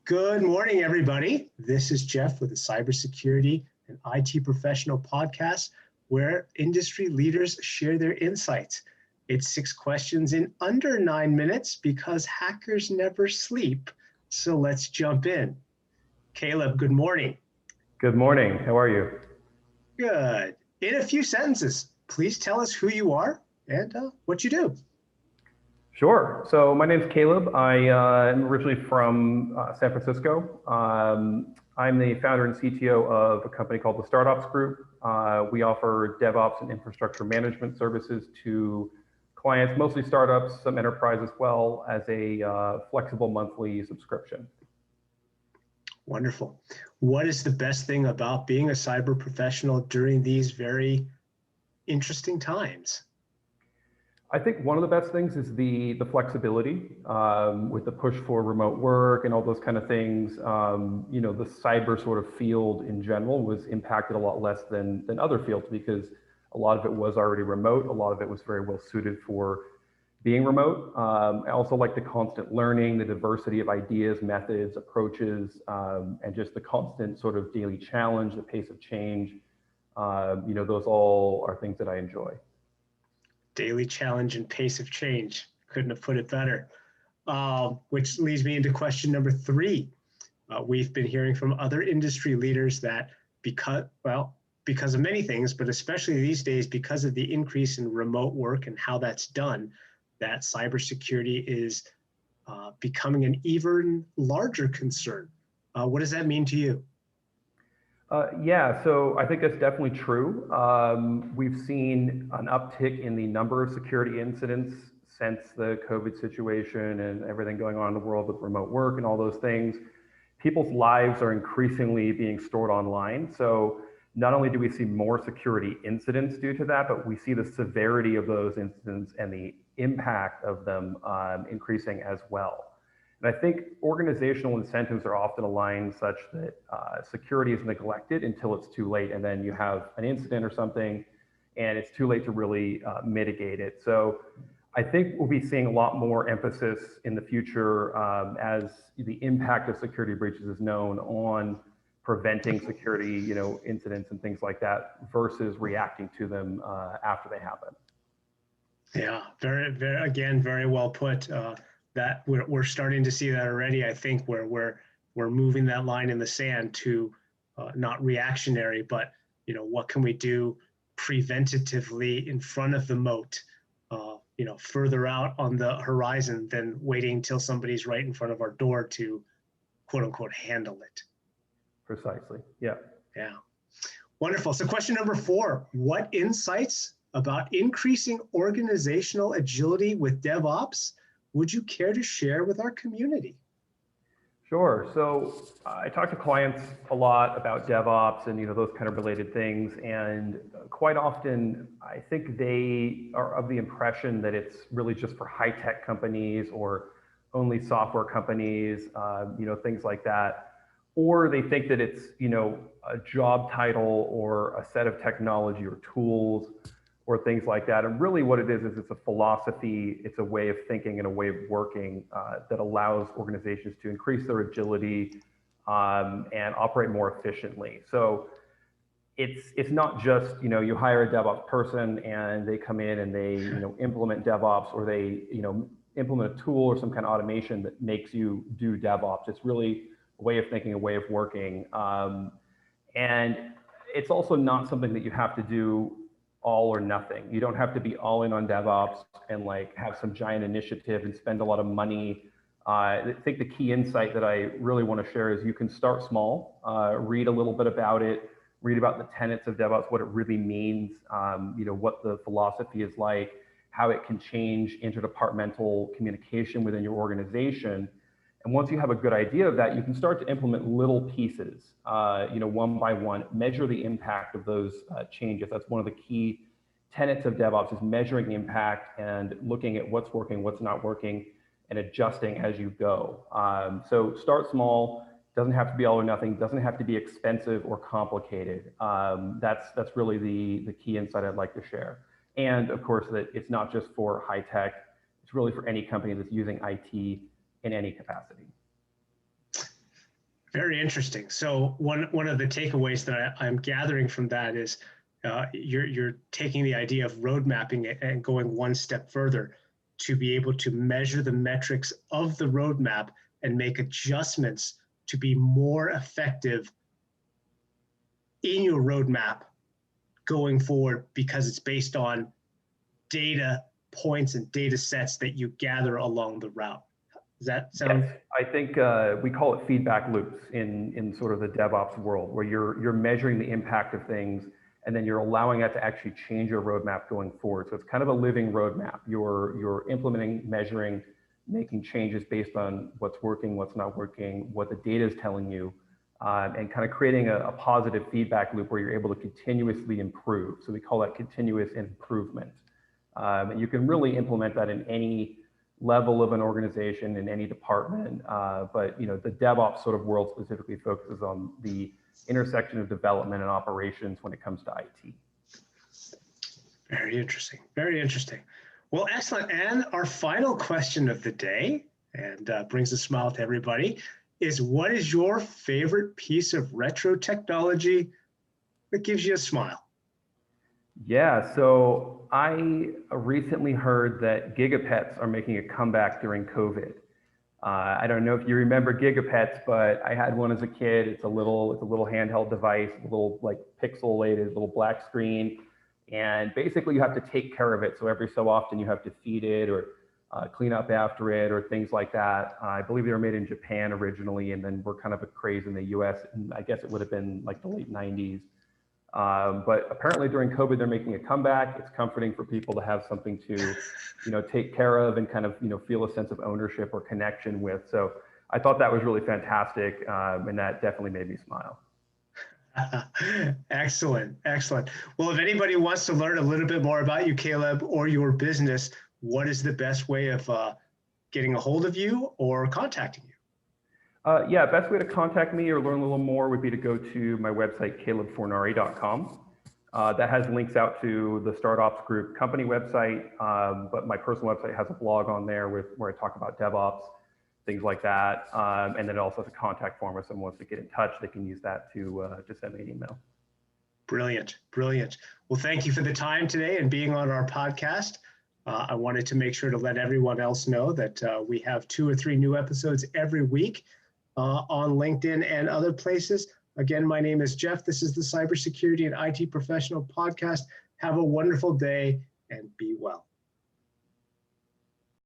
Good morning, everybody. This is Jeff with the Cybersecurity and IT Professional Podcast, where industry leaders share their insights. It's 6 questions in under 9 minutes because hackers never sleep. So let's jump in. Caleb, good morning. Good morning. How are you? Good. In a few sentences, please tell us who you are and what you do. Sure. So my name is Caleb. I am originally from San Francisco. I'm the founder and CTO of a company called the StartOps Group. We offer DevOps and infrastructure management services to clients, mostly startups, some enterprise as well, as a flexible monthly subscription. Wonderful. What is the best thing about being a cyber professional during these very interesting times? I think one of the best things is the flexibility with the push for remote work and all those kind of things. The cyber sort of field in general was impacted a lot less than other fields because a lot of it was already remote. A lot of it was very well suited for being remote. I also like the constant learning, the diversity of ideas, methods, approaches, and just the constant sort of daily challenge, the pace of change. Those all are things that I enjoy. Daily challenge and pace of change. Couldn't have put it better. Which leads me into question number 3. We've been hearing from other industry leaders that because of many things, but especially these days, because of the increase in remote work and how that's done, that cybersecurity is becoming an even larger concern. What does that mean to you? Yeah, so I think that's definitely true. We've seen an uptick in the number of security incidents since the COVID situation and everything going on in the world with remote work and all those things. People's lives are increasingly being stored online. So not only do we see more security incidents due to that, but we see the severity of those incidents and the impact of them increasing as well. And I think organizational incentives are often aligned such that security is neglected until it's too late. And then you have an incident or something, and it's too late to really mitigate it. So I think we'll be seeing a lot more emphasis in the future as the impact of security breaches is known on preventing security incidents and things like that versus reacting to them after they happen. Yeah, very well put. That we're starting to see that already. I think where we're moving that line in the sand to not reactionary, but what can we do preventatively in front of the moat, further out on the horizon than waiting until somebody's right in front of our door to quote unquote handle it. Precisely. Yeah. Yeah. Wonderful. So question number 4, what insights about increasing organizational agility with DevOps would you care to share with our community? Sure. So I talk to clients a lot about DevOps and those kind of related things, and quite often I think they are of the impression that it's really just for high-tech companies or only software companies, things like that, or they think that it's a job title or a set of technology or tools or things like that. And really what it is it's a philosophy, it's a way of thinking and a way of working that allows organizations to increase their agility and operate more efficiently. So it's not just, you hire a DevOps person and they come in and they, implement DevOps, or they, implement a tool or some kind of automation that makes you do DevOps. It's really a way of thinking, a way of working. And it's also not something that you have to do all or nothing. You don't have to be all in on DevOps and have some giant initiative and spend a lot of money. I think the key insight that I really want to share is you can start small, read a little bit about it, read about the tenets of DevOps, what it really means, what the philosophy is like, how it can change interdepartmental communication within your organization. And once you have a good idea of that, you can start to implement little pieces, one by one, measure the impact of those changes. That's one of the key tenets of DevOps, is measuring the impact and looking at what's working, what's not working, and adjusting as you go. So start small, doesn't have to be all or nothing, doesn't have to be expensive or complicated. That's really the key insight I'd like to share. And of course, that it's not just for high tech, it's really for any company that's using IT in any capacity. Very interesting. So one of the takeaways that I'm gathering from that is you're taking the idea of road mapping and going one step further to be able to measure the metrics of the roadmap and make adjustments to be more effective in your roadmap going forward, because it's based on data points and data sets that you gather along the route. Does that sound? Yes, I think we call it feedback loops in sort of the DevOps world, where you're measuring the impact of things, and then you're allowing that to actually change your roadmap going forward. So it's kind of a living roadmap. You're implementing, measuring, making changes based on what's working, what's not working, what the data is telling you, and kind of creating a positive feedback loop where you're able to continuously improve. So we call that continuous improvement. And you can really implement that in any level of an organization, in any department. But the DevOps sort of world specifically focuses on the intersection of development and operations when it comes to IT. Very interesting. Very interesting. Well, excellent. And our final question of the day, and brings a smile to everybody, is what is your favorite piece of retro technology that gives you a smile? Yeah, so I recently heard that gigapets are making a comeback during COVID. I don't know if you remember gigapets, but I had one as a kid. It's a little handheld device, a little like pixelated, little black screen, and basically you have to take care of it. So every so often you have to feed it or clean up after it or things like that. I believe they were made in Japan originally, and then were kind of a craze in the U.S. And I guess it would have been like the late 90s. But apparently during COVID, they're making a comeback. It's comforting for people to have something to, take care of and kind of, feel a sense of ownership or connection with. So I thought that was really fantastic. And that definitely made me smile. Excellent. Excellent. Well, if anybody wants to learn a little bit more about you, Caleb, or your business, what is the best way of getting a hold of you or contacting you? Yeah, best way to contact me or learn a little more would be to go to my website, calebfornari.com. That has links out to the StartOps group company website, but my personal website has a blog on there where I talk about DevOps, things like that. And then also has a contact form if someone wants to get in touch, they can use that to send me an email. Brilliant. Brilliant. Well, thank you for the time today and being on our podcast. I wanted to make sure to let everyone else know that we have 2 or 3 new episodes every week on LinkedIn and other places. Again, my name is Jeff. This is the Cybersecurity and IT Professional Podcast. Have a wonderful day and be well.